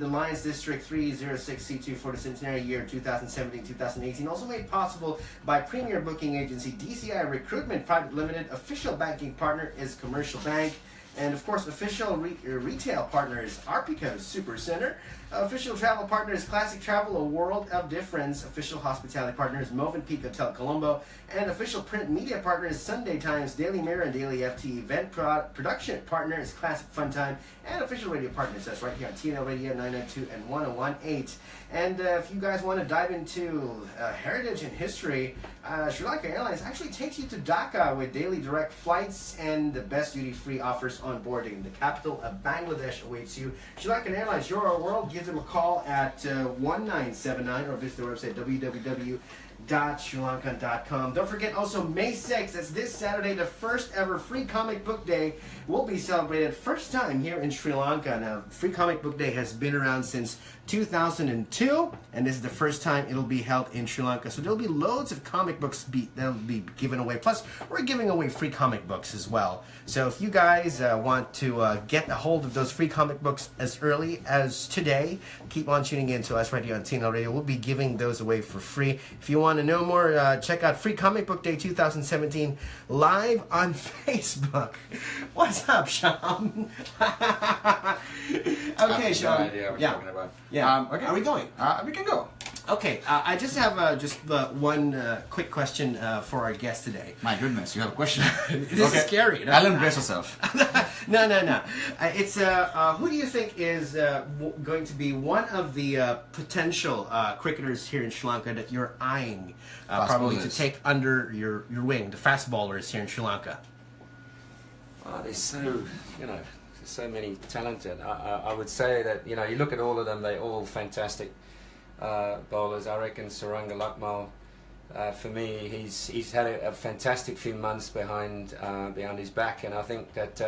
the Lions District 306C2 for the centenary year 2017-2018. Also made possible by premier booking agency DCI Recruitment Private Limited. Official banking partner is Commercial Bank. And of course, official retail partner is Arpico Super Center. Official travel partner is Classic Travel, A World of Difference. Official hospitality partner is Movenpick Hotel Colombo. And official print media partner is Sunday Times, Daily Mirror, and Daily FT. Event production partner is Classic Fun Time. And official radio partner is us right here on TNL Radio 992 and 1018. And if you guys want to dive into heritage and history, Sri Lanka Airlines actually takes you to Dhaka with daily direct flights and the best duty-free offers on boarding. The capital of Bangladesh awaits you. Sri Lankan Airlines, your world. Give them a call at 1979 or visit their website www.srilankan.com. Don't forget also May 6th, that's this Saturday, the first ever Free Comic Book Day will be celebrated first time here in Sri Lanka. Now, Free Comic Book Day has been around since 2002, and this is the first time it'll be held in Sri Lanka. So there'll be loads of comic books that'll be given away. Plus, we're giving away free comic books as well. So if you guys want to get a hold of those free comic books as early as today, keep on tuning in to us right here on TNL Radio. We'll be giving those away for free. If you want to know more, check out Free Comic Book Day 2017 live on Facebook. What's up, Sham? Okay, Sham. No idea what you're talking about. Yeah. Okay. Are we going? We can go. Okay. I just have one quick question for our guest today. My goodness, you have a question. This is scary. No? Alan, brace yourself. No. It's who do you think is going to be one of the potential cricketers here in Sri Lanka that you're eyeing probably to take under your wing, the fast bowlers here in Sri Lanka? Oh, there's so many talented. I would say that you look at all of them, they're all fantastic bowlers. I reckon Saranga Lakmal, for me, he's had a fantastic few months behind his back, and I think that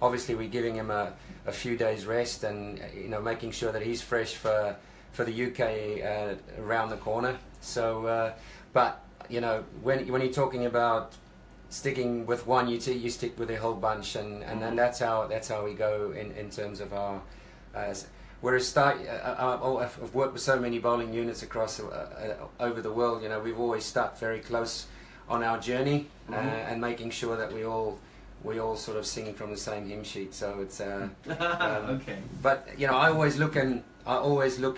obviously we're giving him a few days rest, and making sure that he's fresh for the UK around the corner. So, but when you're talking about sticking with one, you stick with a whole bunch, and then that's how we go in terms of our. Whereas I've worked with so many bowling units across over the world. We've always stuck very close on our journey, and making sure that we all sort of singing from the same hymn sheet. So it's okay. But I always look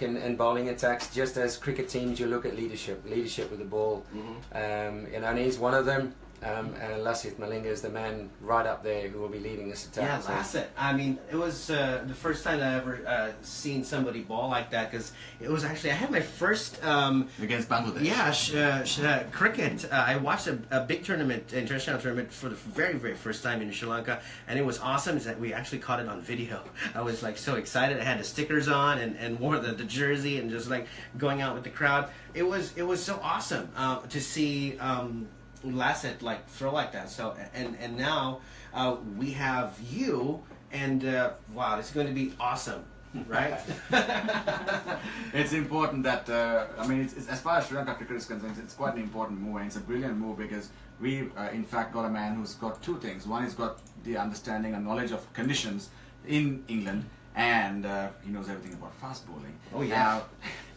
in bowling attacks, just as cricket teams. You look at leadership with the ball, and he's one of them. And Lasith Malinga is the man right up there who will be leading this attack. Yeah, Lasith. I mean, it was the first time I ever seen somebody ball like that, because it was actually, I had my first against Bangladesh. Yeah, cricket. I watched a big tournament, international tournament, for the very, very first time in Sri Lanka, and it was awesome. Is that we actually caught it on video. I was like so excited. I had the stickers on and wore the jersey and just like going out with the crowd. It was so awesome to see. Lasith like throw like that. So and now we have you, and wow, it's going to be awesome, right? It's important that it's as far as Sri Lanka cricket is concerned, it's quite an important move, and it's a brilliant move because we in fact got a man who's got two things. One, he's got the understanding and knowledge of conditions in England, and he knows everything about fast bowling. Oh yeah, now,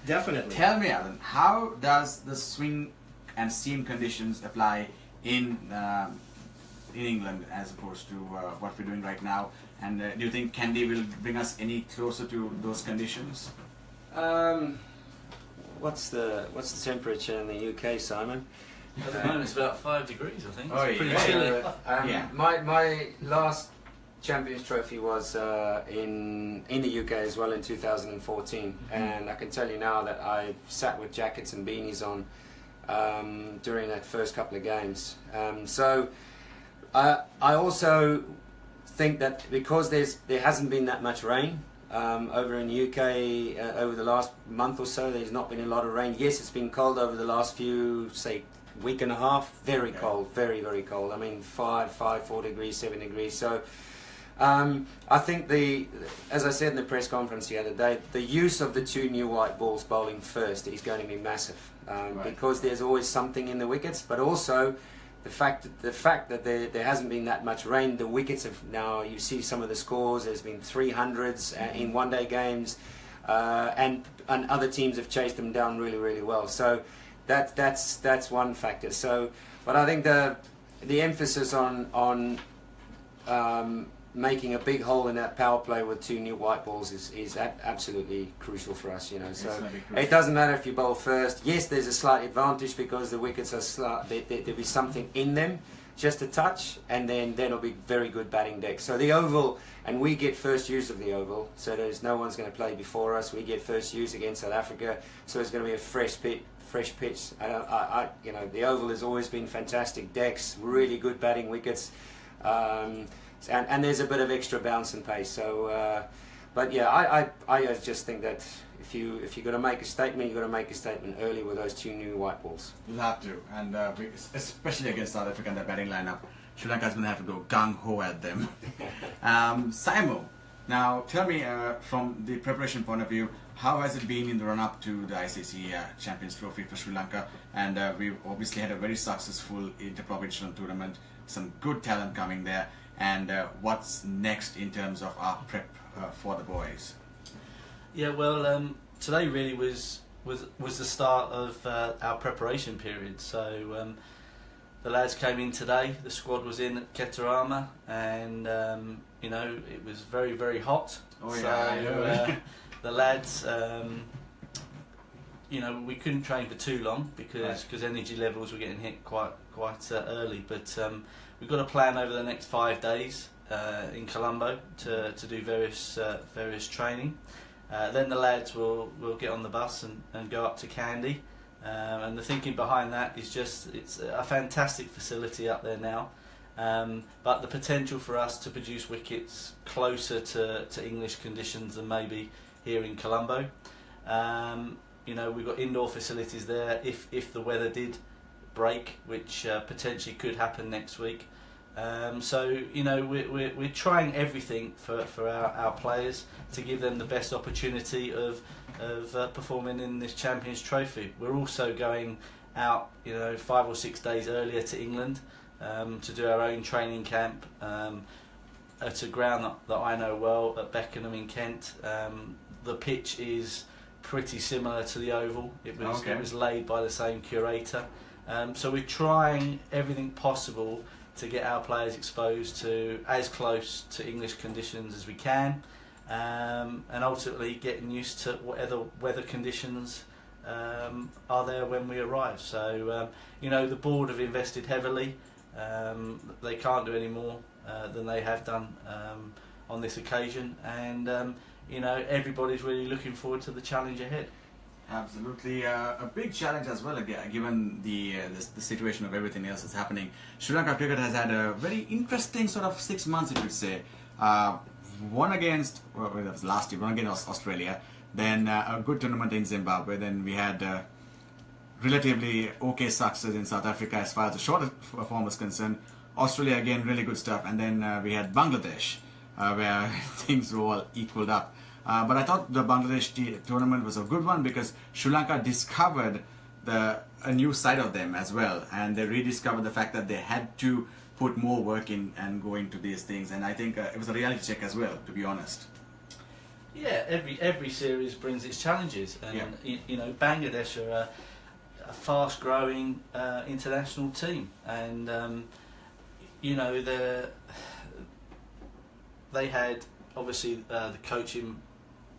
definitely. Tell me, Alan, how does the swing and seam conditions apply in England as opposed to what we're doing right now? And do you think Candy will bring us any closer to those conditions? What's the temperature in the UK, Simon? At the moment it's about 5 degrees, I think. Oh, it's pretty yeah. chilly. Yeah. My last Champions Trophy was in the UK as well in 2014, and I can tell you now that I sat with jackets and beanies on during that first couple of games. So I also think that because there hasn't been that much rain over in the UK over the last month or so, there's not been a lot of rain. Yes, it's been cold over the last few, say, week and a half. Very cold, very, very cold. I mean, 4 degrees, 7 degrees. So I think as I said in the press conference the other day, the use of the two new white balls bowling first is going to be massive, because there's always something in the wickets, but also the fact that there hasn't been that much rain. The wickets have now, you see some of the scores, there's been 300s in one-day games. and other teams have chased them down really, really well. So that's one factor. So, but I think the emphasis on making a big hole in that power play with 2 new white balls is absolutely crucial for us, you know. So it doesn't matter if you bowl first. Yes, there's a slight advantage because the wickets are there'll be something in them, just a touch, and then it'll be very good batting deck. So the oval, and we get first use of the oval, so there's no one's going to play before us. We get first use against South Africa, so it's going to be a fresh pitch. You know, the oval has always been fantastic decks, really good batting wickets. And there's a bit of extra bounce and pace. So, but yeah, I just think that if you're going to make a statement, you've got to make a statement early with those 2 new white balls. You'll have to, and especially against South Africa in their batting lineup, Sri Lanka's going to have to go gung ho at them. Saimo, now tell me from the preparation point of view, how has it been in the run-up to the ICC Champions Trophy for Sri Lanka? And we've obviously had a very successful interprovincial tournament, some good talent coming there. And what's next in terms of our prep for the boys? Yeah, well, today really was the start of our preparation period. So the lads came in today. The squad was in at Ketarama, and you know, it was very, very hot. Oh, so yeah. the lads, you know, we couldn't train for too long because energy levels were getting hit quite early. But we've got a plan over the next 5 days in Colombo to do various training. Then the lads will get on the bus and go up to Kandy. And the thinking behind that is just it's a fantastic facility up there now. But the potential for us to produce wickets closer to English conditions than maybe here in Colombo. You know, we've got indoor facilities there if the weather did break, which potentially could happen next week. So you know, we're trying everything for our players to give them the best opportunity of performing in this Champions Trophy. We're also going out, you know, 5 or 6 days earlier to England to do our own training camp at a ground that I know well at Beckenham in Kent. The pitch is pretty similar to the oval. It was laid by the same curator. So we're trying everything possible to get our players exposed to as close to English conditions as we can, and ultimately getting used to whatever weather conditions are there when we arrive. So you know, the board have invested heavily. They can't do any more than they have done on this occasion, and you know, everybody's really looking forward to the challenge ahead. Absolutely, a big challenge as well, given the situation of everything else that's happening. Sri Lanka cricket has had a very interesting sort of 6 months, you could say. One against, well, that was last year, one against Australia, then a good tournament in Zimbabwe, then we had relatively okay success in South Africa as far as the short form was concerned. Australia again, really good stuff, and then we had Bangladesh, where things were all equaled up. But I thought the Bangladesh tournament was a good one because Sri Lanka discovered a new side of them as well, and they rediscovered the fact that they had to put more work in and go into these things, and I think it was a reality check as well, to be honest. Yeah, every series brings its challenges, and you know, Bangladesh are a fast-growing international team, and you know, they had obviously the coaching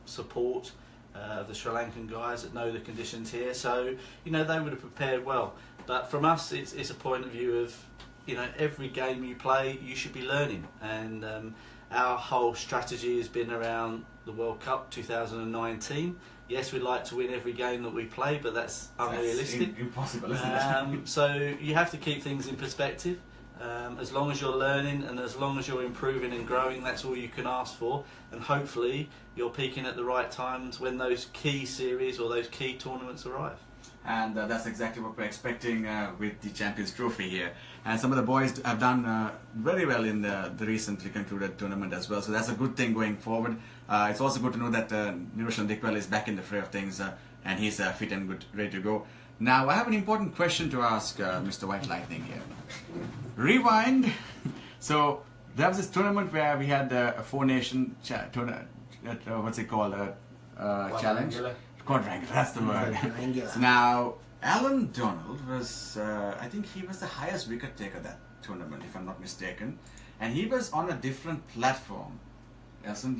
support of the Sri Lankan guys that know the conditions here, so you know, they would have prepared well. But from us, it's a point of view of, you know, every game you play, you should be learning, and our whole strategy has been around the World Cup 2019. Yes, we'd like to win every game that we play, but that's unrealistic. That's impossible, isn't it? So you have to keep things in perspective. As long as you're learning and as long as you're improving and growing, that's all you can ask for, and hopefully you're peaking at the right times when those key series or those key tournaments arrive. And that's exactly what we're expecting with the Champions Trophy here. And some of the boys have done very well in the recently concluded tournament as well, so that's a good thing going forward. It's also good to know that Niroshan Dikwal is back in the fray of things, and he's fit and good, ready to go. Now, I have an important question to ask Mr. White Lightning here. Rewind. So, there was this tournament where we had a four-nation tournament, what's it called? challenge. Quadrangular, that's the word. Quadrangular. So now, Allan Donald was, I think he was the highest wicket taker that tournament, if I'm not mistaken. And he was on a different platform.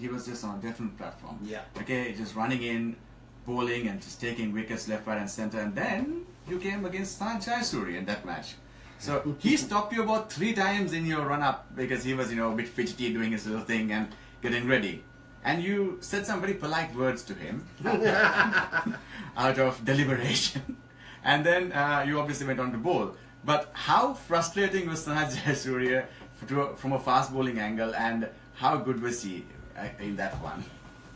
He was just on a different platform. Yeah. Okay, just running in, bowling and just taking wickets left, right and center. And then you came against Sanjay Suri in that match. So he stopped you about 3 times in your run-up because he was, a bit fidgety doing his little thing and getting ready. And you said some very polite words to him out of deliberation. And then you obviously went on to bowl. But how frustrating was Sanjay Surya from a fast bowling angle, and how good was he in that one?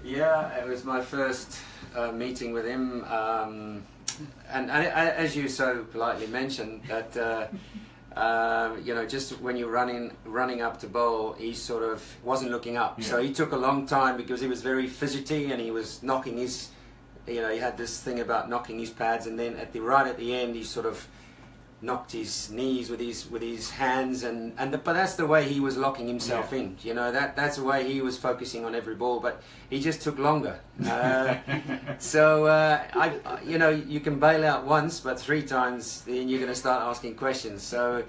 Yeah, it was my first meeting with him. And as you so politely mentioned, that just when you're running up to bowl, he sort of wasn't looking up. Yeah. So he took a long time because he was very fidgety and he was knocking his, he had this thing about knocking his pads, and then right at the end he sort of knocked his knees with his hands, but that's the way he was locking himself in. That's the way he was focusing on every ball, but he just took longer. So you can bail out once, but 3 times then you're going to start asking questions. So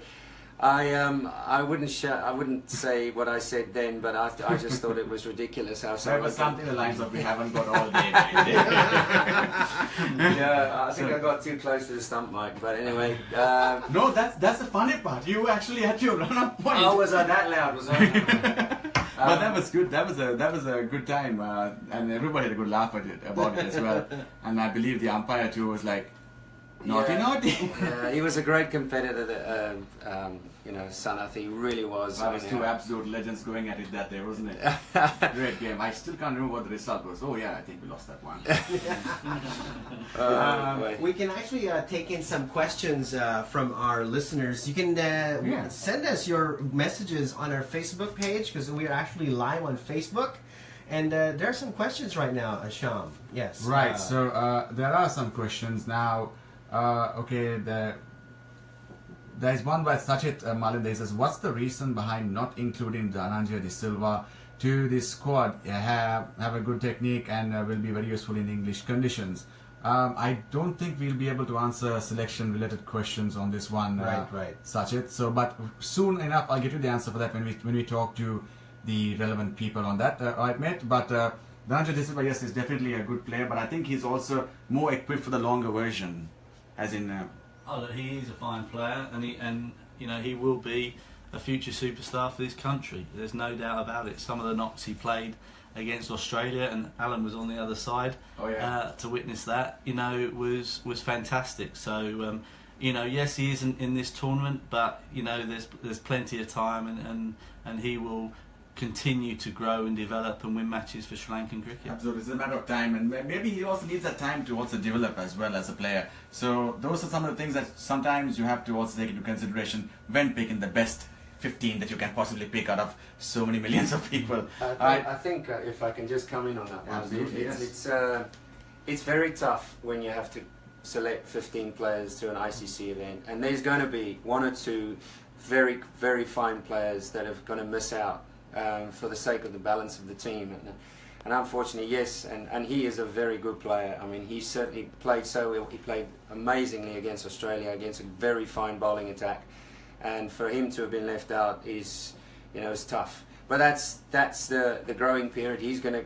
I wouldn't say what I said then, but I just thought it was ridiculous how So it was something the lines of, we haven't got all day. Yeah, I think I got too close to the stump mic, but anyway. No, that's the funny part. You actually had your run-up point. Oh, was I that loud? Was I? But that was good. That was a good time, and everybody had a good laugh about it as well. And I believe the umpire too was like, naughty, naughty. He was a great competitor, Sanath, he really was. That was 2 absolute legends going at it that day, wasn't it? Great game. I still can't remember what the result was. Oh yeah, I think we lost that one. We can actually take in some questions from our listeners. You can send us your messages on our Facebook page, because we are actually live on Facebook. And there are some questions right now, Sham. Yes. Right. So there are some questions now. There's one by Sachit Malinde. He says, what's the reason behind not including Dhananjay De Silva to this squad? Have a good technique and will be very useful in English conditions. I don't think we'll be able to answer selection related questions on this one, right. Sachit. So, but soon enough I'll get you the answer for that when we talk to the relevant people on that, right, mate? But Dhananjay De Silva, yes, is definitely a good player, but I think he's also more equipped for the longer version, as in. Look, he is a fine player, and he will be a future superstar for this country. There's no doubt about it. Some of the knocks he played against Australia, and Alan was on the other side to witness that. Was fantastic. So yes, he isn't in this tournament, but there's plenty of time, and he will continue to grow and develop and win matches for Sri Lankan cricket. Absolutely, it's a matter of time, and maybe he also needs that time to also develop as well as a player. So those are some of the things that sometimes you have to also take into consideration when picking the best 15 that you can possibly pick out of so many millions of people. I think if I can just come in on that one, absolutely, it's very tough when you have to select 15 players to an ICC event, and there's going to be 1 or 2 very, very fine players that are going to miss out. For the sake of the balance of the team, and unfortunately, yes, and he is a very good player. I mean, he certainly played he played amazingly against Australia, against a very fine bowling attack, and for him to have been left out is tough. But that's the growing period. He's gonna,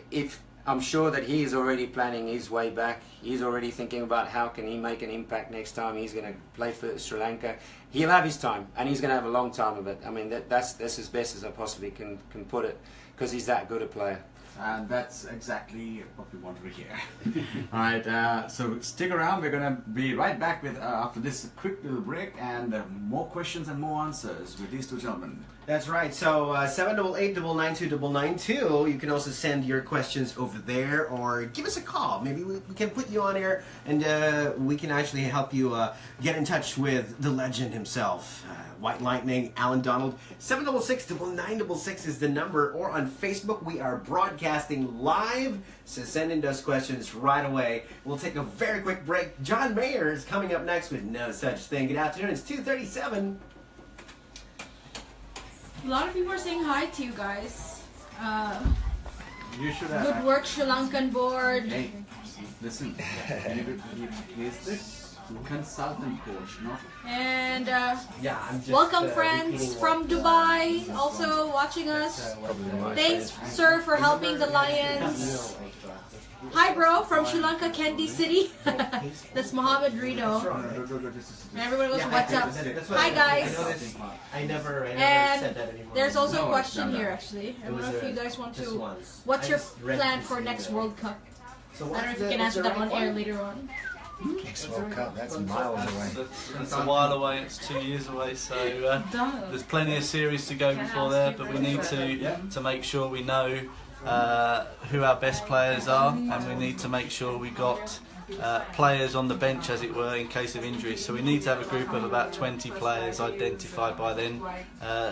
if I'm sure that he is already planning his way back. He's already thinking about how can he make an impact next time he's going to play for Sri Lanka. He'll have his time, and he's going to have a long time of it. I mean, that's as best as I possibly can put it, because he's that good a player. And that's exactly what we want to hear. Alright, so stick around. We're going to be right back with after this quick little break, and more questions and more answers with these 2 gentlemen. That's right. So 788-992-992. You can also send your questions over there, or give us a call. Maybe we can put you on air, and we can actually help you get in touch with the legend himself. White Lightning, Allan Donald. 766-9966 is the number, or on Facebook we are broadcasting live, so send in those questions right away. We'll take a very quick break. John Mayer is coming up next with No Such Thing. Good afternoon, it's 2:37. A lot of people are saying hi to you guys. You should have. Good work, Sri Lankan board. Hey, listen. He's the consultant coach, not. And Yeah, I'm just welcome repeating friends what, from Dubai also watching us. Thanks, sir, for helping the Lions. Hi, bro, from Sri Lanka, Kandy City. That's Mohammed Reno. And everyone goes, what's up? Hi, guys. I never And said that anymore. there's also a No, question it's not here, that. actually. I It don't was know if a- you guys want just to. once. What's I your just read plan this for in next the- World Cup? So I what's don't know if the- you can what's answer the that on right air one? later on. Next World Cup, that's miles away. It's a while away. It's 2 years away. So there's plenty of series to go before there. But we need to make sure we know who our best players are, and we need to make sure we got players on the bench, as it were, in case of injuries. So we need to have a group of about 20 players identified by then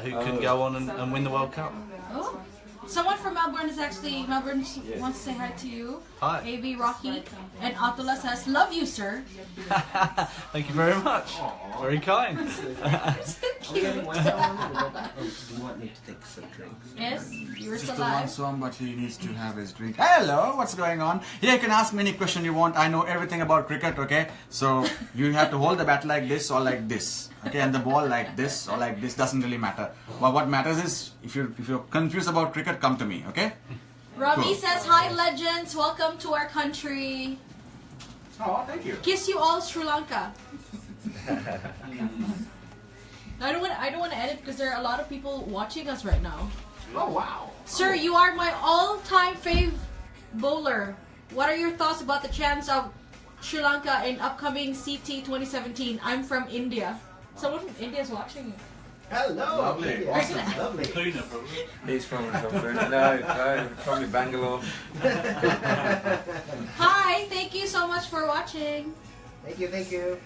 who can go on and win the World Cup. Oh. Someone from Melbourne is actually, Melbourne wants to say hi to you. Hi. AB Rocky. And Atula says, love you, sir. Thank you very much. Very kind. Do you want me to take some drinks? Yes, you were Just still the one alive. song, but he needs to have his drink. Hello, what's going on? Yeah, you can ask me any question you want. I know everything about cricket, okay? So you have to hold the bat like this or like this, okay? And the ball like this or like this, doesn't really matter. But what matters is if you're confused about cricket, come to me, okay? Robbie Cool. says, hi, legends. Welcome to our country. Oh, thank you. Kiss you all, Sri Lanka. I don't want to edit because there are a lot of people watching us right now. Oh, wow. Sir, you are my all-time fave bowler. What are your thoughts about the chance of Sri Lanka in upcoming CT 2017? I'm from India. Someone from India is watching. Hello. Lovely. Yeah, Awesome. Lovely. Pune, probably. He's from no, probably Bangalore. Hi, thank you so much for watching. Thank you. Thank you.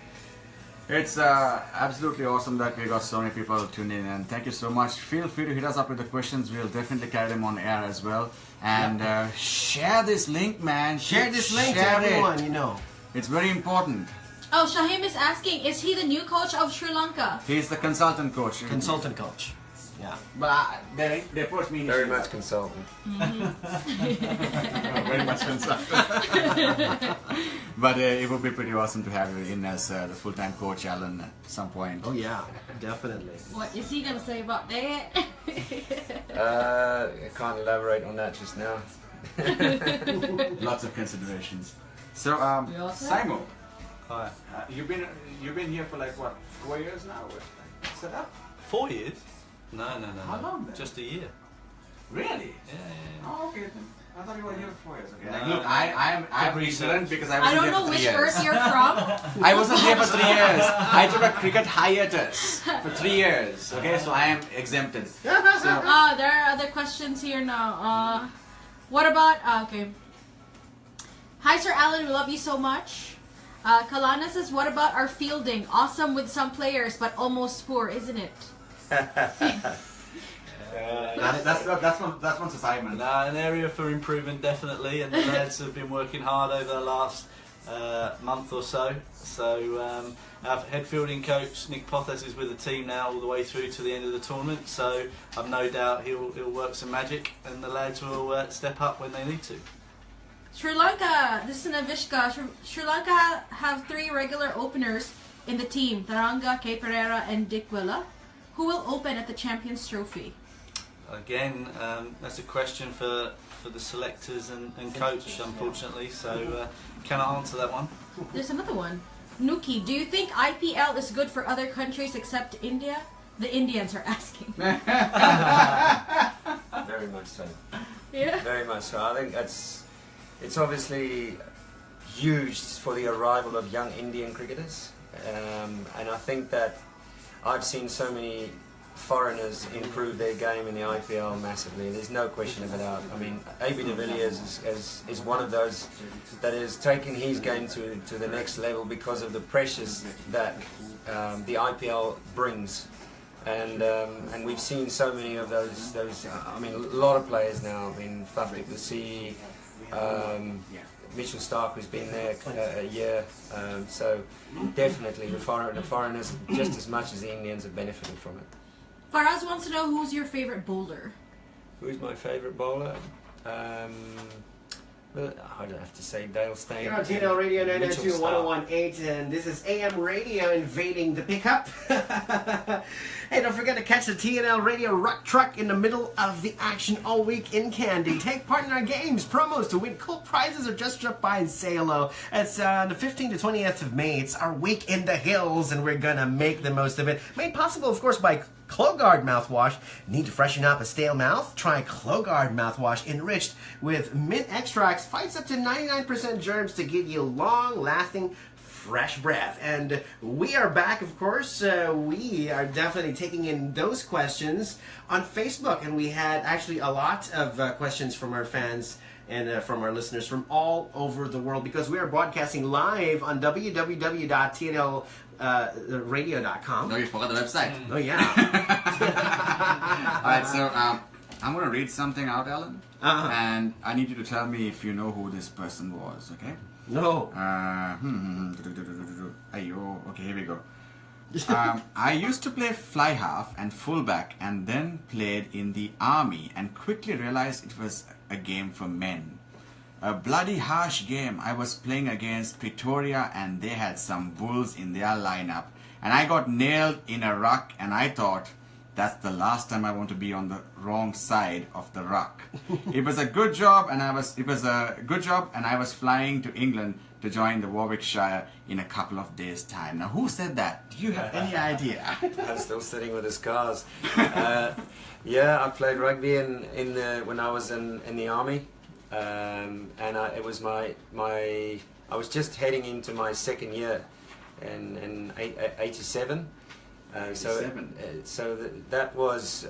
It's absolutely awesome that we got so many people tuning in, and thank you so much. Feel free to hit us up with the questions. We'll definitely carry them on air as well. And share this link, man. Share this link to Share it. everyone. You know. It's very important. Oh, Shahim is asking, is he the new coach of Sri Lanka? He's the consultant coach. Consultant coach. Yeah. But they approached me Very initially. much consultant. Very much consultant. But it would be pretty awesome to have you in as the full-time coach, Alan, at some point. Oh yeah, definitely. What is he gonna say about that? I can't elaborate on that just now. Lots of considerations. So, We all set? Simo, Hi. you've been here for like what, 4 years now? Set up? 4 years? No. How long then? Just a year. Really? Yeah. Oh, okay then. I thought you were here for 4 years. Okay. No. Look, I'm ignorant because I I wasn't don't here know for 3 which years. earth you're from. I wasn't here for 3 years. I took a cricket hiatus for 3 years. Okay, so I am exempted. So, There are other questions here now. What about, okay. Hi, Sir Alan, we love you so much. Kalana says, what about our fielding? Awesome with some players, but almost poor, isn't it? that's one Simon. An area for improvement, definitely, and the lads have been working hard over the last month or so. So our head fielding coach Nick Pothes is with the team now all the way through to the end of the tournament. So I've no doubt he'll work some magic, and the lads will step up when they need to. Sri Lanka, this is Navishka. Sri Lanka have 3 regular openers in the team, Taranga, K. Pereira, and Dick Willa. Who will open at the Champions Trophy? Again, that's a question for the selectors and coach, unfortunately. So cannot answer that one. There's another one. Nuki, do you think IPL is good for other countries except India? The Indians are asking. Very much so. Yeah. Very much so. I think it's obviously huge for the arrival of young Indian cricketers, and I think that I've seen so many foreigners improve their game in the IPL massively. There's no question about it. I mean, AB de Villiers is one of those that has taken his game to the next level because of the pressures that the IPL brings. And we've seen so many of those. I mean, a lot of players now. I mean, Fafik Lassie, Mitchell Stark, who's been there a year. So definitely the foreigners, just as much as the Indians, are benefiting from it. Faraz wants to know who's your favorite bowler. Who's my favourite bowler? Well, I'd have to say Dale Steyn. You're on TNL Radio Mitchell 992 Starr. 1018, and this is AM Radio invading the pickup. Hey, don't forget to catch the TNL Radio Rock Truck in the middle of the action all week in Candy. Take part in our games, promos to win cool prizes, or just drop by and say hello. It's the 15th to 20th of May. It's our week in the hills, and we're gonna make the most of it. Made possible, of course, by Clogard mouthwash. Need to freshen up a stale mouth? Try Clogard mouthwash enriched with mint extracts. Fights up to 99% germs to give you long-lasting fresh breath. And we are back, of course. We are definitely taking in those questions on Facebook, and we had actually a lot of questions from our fans and from our listeners from all over the world, because we are broadcasting live on www.tnlradio.com. No, you forgot the website. Oh, yeah. All right, so I'm going to read something out, Alan. Uh-huh. And I need you to tell me if you know who this person was, okay? No. Ayo, okay, here we go. I used to play fly half and fullback, and then played in the army, and quickly realized it was a game for men. A bloody harsh game. I was playing against Pretoria, and they had some bulls in their lineup, and I got nailed in a ruck, and I thought, that's the last time I want to be on the wrong side of the ruck. It was a good job, and I was flying to England to join the Warwickshire in a couple of days' time. Now, who said that? Do you have any idea? I'm still sitting with the scars. Yeah, I played rugby when I was in the army, and it was I was just heading into my second year in 87. That was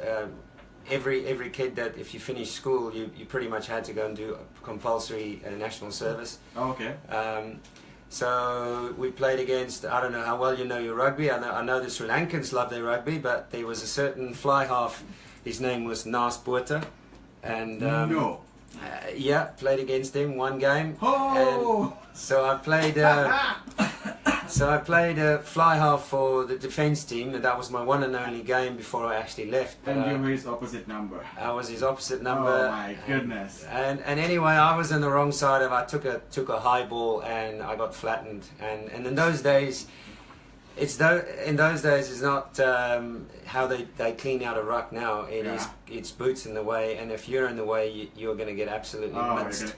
every kid that if you finished school, you pretty much had to go and do a compulsory national service. Oh, okay. So we played against, I don't know how well you know your rugby. I know the Sri Lankans love their rugby, but there was a certain fly half. His name was Nas Botha, and yeah, played against him one game. Oh! And so I played. So I played fly half for the defence team, and that was my one and only game before I actually left. And you were his opposite number. I was his opposite number. Oh my goodness! And anyway, I was on the wrong side of. I took a high ball and I got flattened. And in those days, it's not how they clean out a ruck now. It's boots in the way, and if you're in the way, you're going to get absolutely minced.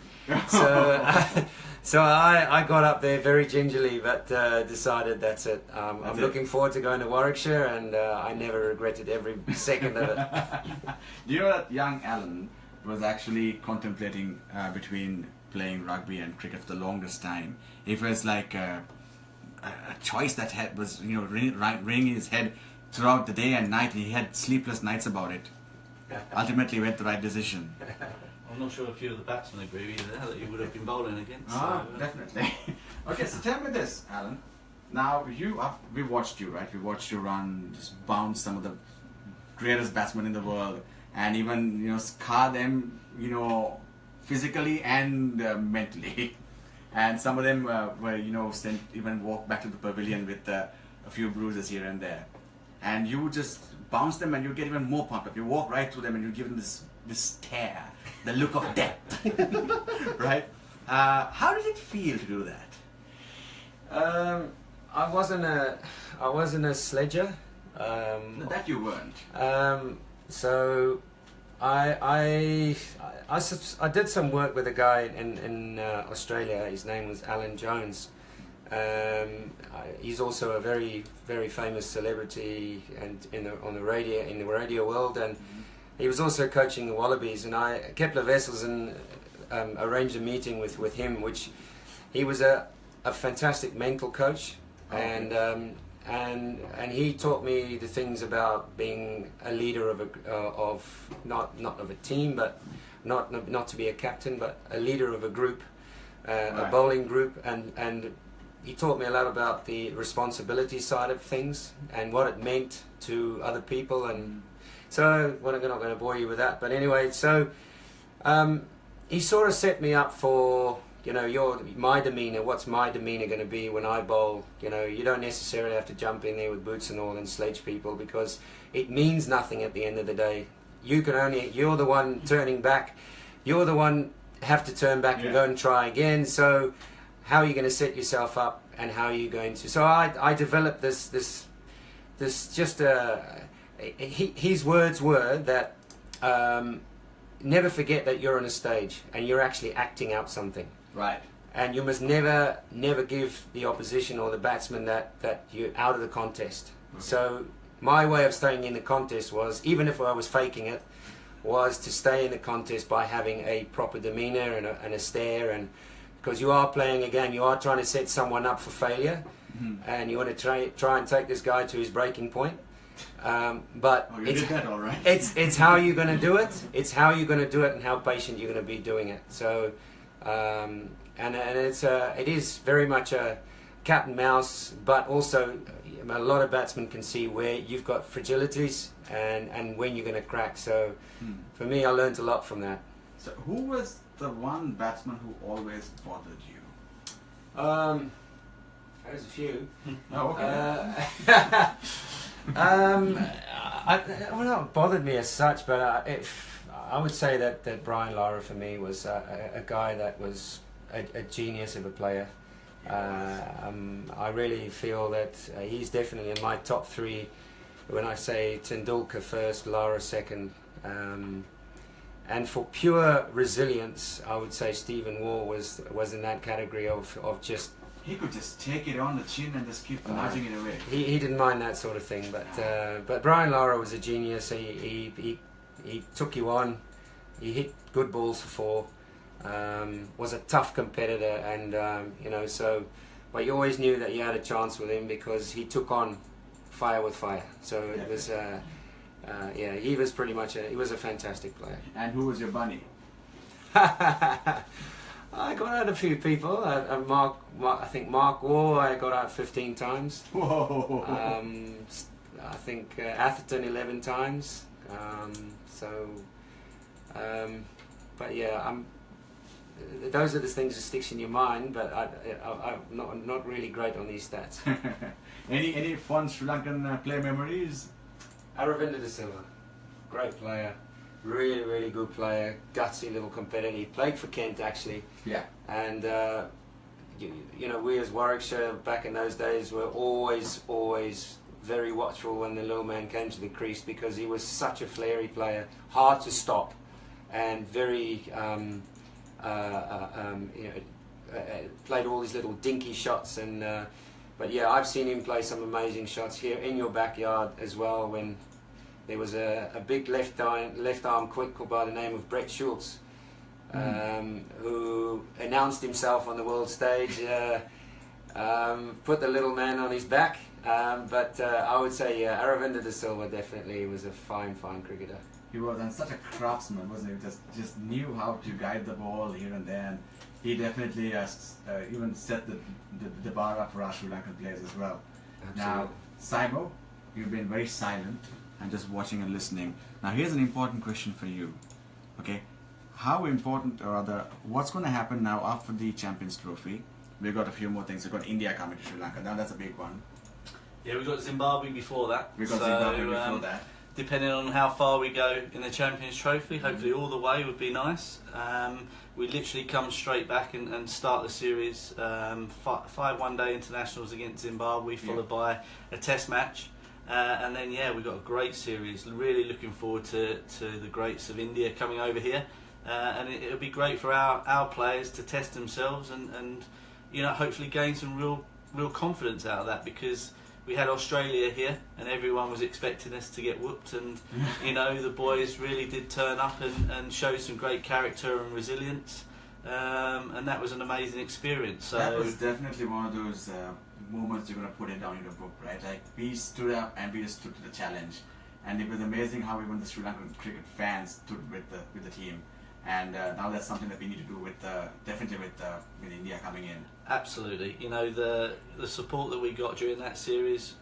So I got up there very gingerly, but decided that's it. I'm looking forward to going to Warwickshire, and I never regretted every second of it. Do you know that young Alan was actually contemplating between playing rugby and cricket for the longest time? It was like a choice that was ringing in his head throughout the day and night, and he had sleepless nights about it. Ultimately went the right decision. I'm not sure a few of the batsmen agree with that he would have been bowling against. Definitely. Okay, so tell me this, Alan. Now we watched you, right? We watched you run, just bounce some of the greatest batsmen in the world, and even scar them, physically and mentally. And some of them were sent even walk back to the pavilion with a few bruises here and there. And you would just bounce them, and you get even more pumped up. You walk right through them, and you give them this stare, the look of death, right? How did it feel to do that? I wasn't a sledger. That you weren't. So I did some work with a guy in Australia. His name was Alan Jones. He's also a very, very famous celebrity and in the radio world, and he was also coaching the Wallabies. And Kepler Wessels arranged a meeting with him, which he was a fantastic mental coach, and he taught me the things about being a leader of not of a team, but not to be a captain, but a leader of a group, a bowling group, and he taught me a lot about the responsibility side of things and what it meant to other people. And so I'm not going to bore you with that, but anyway, so he sort of set me up for my demeanour. What's my demeanour going to be when I bowl? You don't necessarily have to jump in there with boots and all and sledge people, because it means nothing at the end of the day. You're the one turning back. you're the one have to turn back and go and try again. So how are you going to set yourself up, and how are you going to? So I developed this just his words were that never forget that you're on a stage and you're actually acting out something. Right. And you must never give the opposition or the batsman that you're out of the contest. Okay. So my way of staying in the contest was, even if I was faking it, was to stay in the contest by having a proper demeanour and a stare, and because you are playing again, you are trying to set someone up for failure, and you want to try and take this guy to his breaking point. But you did that all right. It's how you're going to do it. It's how you're going to do it, and how patient you're going to be doing it. So, and it is very much a cat and mouse, but also a lot of batsmen can see where you've got fragilities and when you're going to crack. So, for me, I learned a lot from that. So, who was the one batsman who always bothered you? There's a few. Oh, okay. Well, not bothered me as such, but I would say that Brian Lara for me was a guy that was a genius of a player. I really feel that he's definitely in my top three. When I say Tendulkar first, Lara second, and for pure resilience, I would say Stephen Waugh was in that category of just. He could just take it on the chin and just keep nudging it away. He didn't mind that sort of thing, but Brian Lara was a genius. He took you on. He hit good balls for four. Was a tough competitor, and but you always knew that you had a chance with him because he took on fire with fire. So it was, he was pretty much he was a fantastic player. And who was your bunny? I got out a few people. I think Mark Waugh I got out 15 times. Whoa! I think Atherton 11 times. But yeah, those are the things that sticks in your mind. But I'm not really great on these stats. Any fun Sri Lankan play memories? Aravinda De Silva, great player. Really, really good player, gutsy little competitor. He played for Kent actually. Yeah. And we as Warwickshire back in those days were always very watchful when the little man came to the crease, because he was such a flary player, hard to stop, and very played all these little dinky shots. And but yeah, I've seen him play some amazing shots here in your backyard as well, when there was a big left arm quick by the name of Brett Schultz, who announced himself on the world stage, put the little man on his back. But I would say Aravinda De Silva definitely was a fine cricketer. He was, and such a craftsman, wasn't he? Just knew how to guide the ball here and there. And he definitely even set the bar up for our Sri Lankan players as well. Absolutely. Now, Simo, you've been very silent and just watching and listening. Now here's an important question for you. Okay, how important, or rather, what's going to happen now after the Champions Trophy? We've got a few more things. We've got India coming to Sri Lanka. Now that's a big one. Yeah, we've got Zimbabwe before that. We've got Zimbabwe before that. Depending on how far we go in the Champions Trophy, hopefully all the way would be nice. We literally come straight back and start the series. 5 one-day internationals against Zimbabwe, followed by a test match. And then we've got a great series. Really looking forward to the greats of India coming over here, and it'll be great for our players to test themselves and hopefully gain some real confidence out of that, because we had Australia here and everyone was expecting us to get whooped, and the boys really did turn up and show some great character and resilience, and that was an amazing experience. So that was definitely one of those moments you're going to put it down in the book, right? Like, we stood up and we just stood to the challenge, and it was amazing how even the Sri Lankan cricket fans stood with the team. And now that's something that we need to do with definitely with India coming in. Absolutely, the support that we got during that series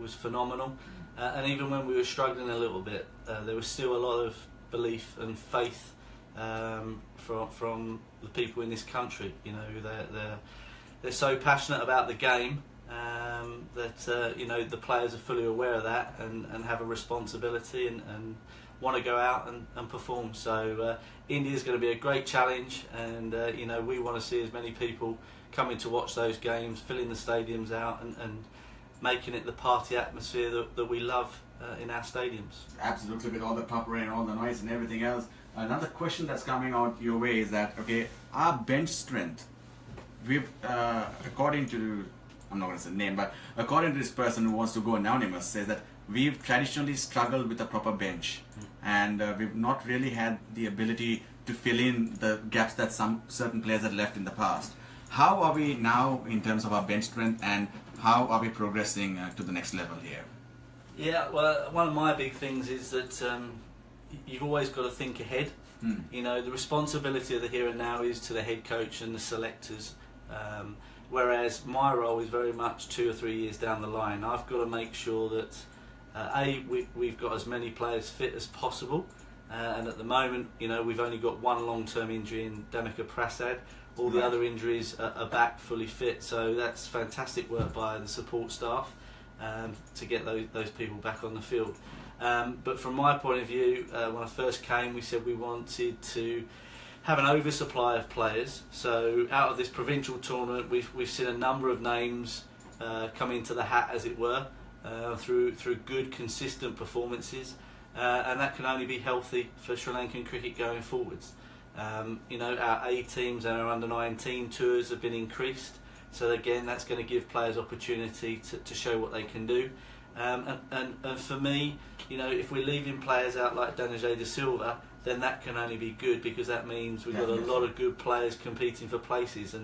was phenomenal, and even when we were struggling a little bit, there was still a lot of belief and faith from the people in this country. They're so passionate about the game that the players are fully aware of that and have a responsibility and want to go out and perform. So India's going to be a great challenge, and you know, we want to see as many people coming to watch those games, filling the stadiums out, and making it the party atmosphere that we love in our stadiums. Absolutely, with all the pop rain, all the noise and everything else. Another question that's coming out your way is that, okay, our bench strength, we've, according to, I'm not going to say name, but according to this person who wants to go anonymous, says that we've traditionally struggled with a proper bench, and we've not really had the ability to fill in the gaps that some certain players had left in the past. How are we now in terms of our bench strength, and how are we progressing to the next level here? Yeah, well, one of my big things is that you've always got to think ahead. You know, the responsibility of the here and now is to the head coach and the selectors, whereas my role is very much 2 or 3 years down the line. I've got to make sure that we've got as many players fit as possible, and at the moment, you know, we've only got one long-term injury in Damika Prasad. All the other injuries are back fully fit, so that's fantastic work by the support staff to get those people back on the field. But from my point of view, when I first came, we said we wanted to have an oversupply of players. So out of this provincial tournament, we've seen a number of names come into the hat, as it were, through good, consistent performances, and that can only be healthy for Sri Lankan cricket going forwards. You know, our A teams and our under-19 tours have been increased, so again, that's going to give players opportunity to show what they can do. And for me, you know, if we're leaving players out like Danijay De Silva, then that can only be good, because that means we've got a lot of good players competing for places.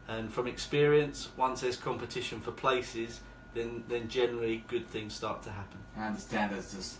And from experience, once there's competition for places, then generally good things start to happen. And the standards just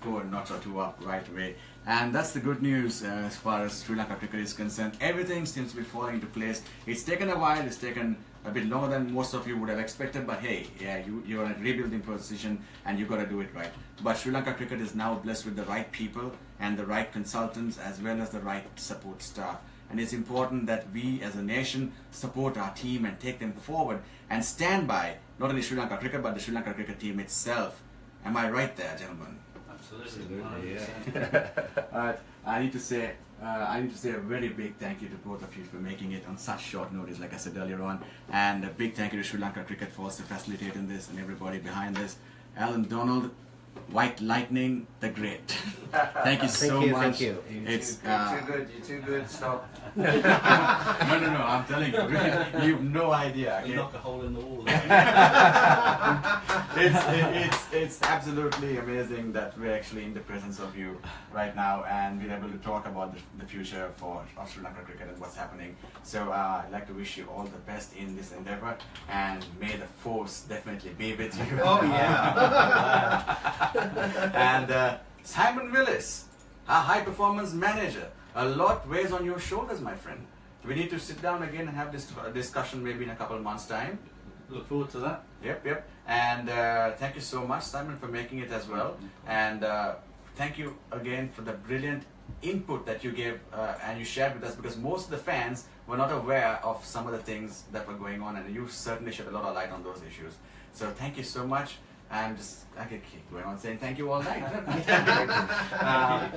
go a notch or two up right away. And that's the good news as far as Sri Lanka cricket is concerned. Everything seems to be falling into place. It's taken a while, it's taken a bit longer than most of you would have expected, but hey, yeah, you're in a rebuilding position and you've got to do it right. But Sri Lanka cricket is now blessed with the right people and the right consultants, as well as the right support staff. And it's important that we as a nation support our team and take them forward and stand by not only Sri Lanka cricket but the Sri Lanka cricket team itself. Am I right there, gentlemen? Absolutely, yeah. Alright, I need to say a very big thank you to both of you for making it on such short notice, like I said earlier on, and a big thank you to Sri Lanka Cricket for facilitating this and everybody behind this. Allan Donald, White Lightning, the Great. Thank you so much. Thank you. You're too good. Stop. No, I'm telling you, you've no idea. Okay? Knock a hole in the wall. It's absolutely amazing that we're actually in the presence of you right now, and we're able to talk about the future of Sri Lanka cricket and what's happening. So I'd like to wish you all the best in this endeavor, and may the force definitely be with you. Oh yeah. And Simon Willis, our high performance manager, a lot weighs on your shoulders, my friend. We need to sit down again and have this discussion maybe in a couple of months' time. Look forward to that. Yep. And thank you so much, Simon, for making it as well. And thank you again for the brilliant input that you gave and you shared with us, because most of the fans were not aware of some of the things that were going on, and you certainly shed a lot of light on those issues. So thank you so much. I can keep going on saying thank you all night.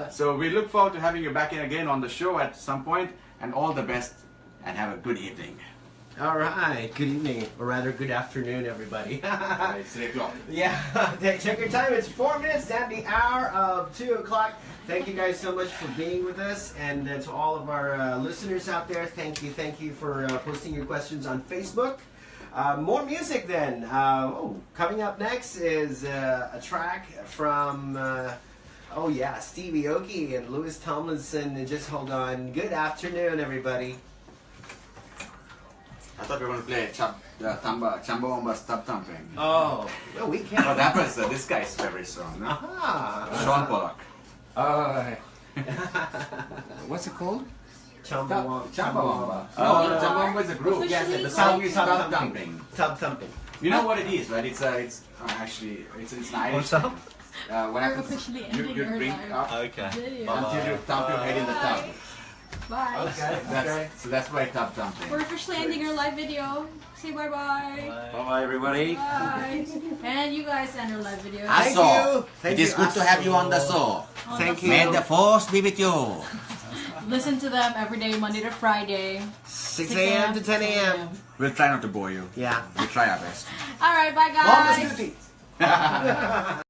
So we look forward to having you back in again on the show at some point, and all the best, and have a good evening. All right. Good evening, or rather, good afternoon, everybody. It's 3 o'clock. Yeah. Check your time. It's 4 minutes down the hour of 2 o'clock. Thank you guys so much for being with us, and to all of our listeners out there, thank you for posting your questions on Facebook. More music then. Coming up next is a track from, Stevie Aoki and Lewis Tomlinson. And just hold on. Good afternoon, everybody. I thought we were going to play Chumbawamba's Tub Thumping. Oh, no, we can't. But that was this guy's favorite song, no? Sean Pollock. What's it called? Chumbawamba. Chumbawamba is a group. Yes, the song is Tub Thumping. Tub Thumping. You know what it is, right? It's an Irish. What's up? What happens? You drink up Okay. until you thump your head in the tub. Bye. Okay. So that's wake up jumping. We're officially ending our live video. Say bye-bye. Bye-bye, everybody. Bye. And you guys end our live video. Thank Aso, you. Thank it is you, good to have you on the Aso. show. On Thank the you. May the force be with you. Listen to them every day, Monday to Friday. 6 a.m. to 10 a.m. We'll try not to bore you. Yeah. We'll try our best. Alright, bye Mama's guys. duty.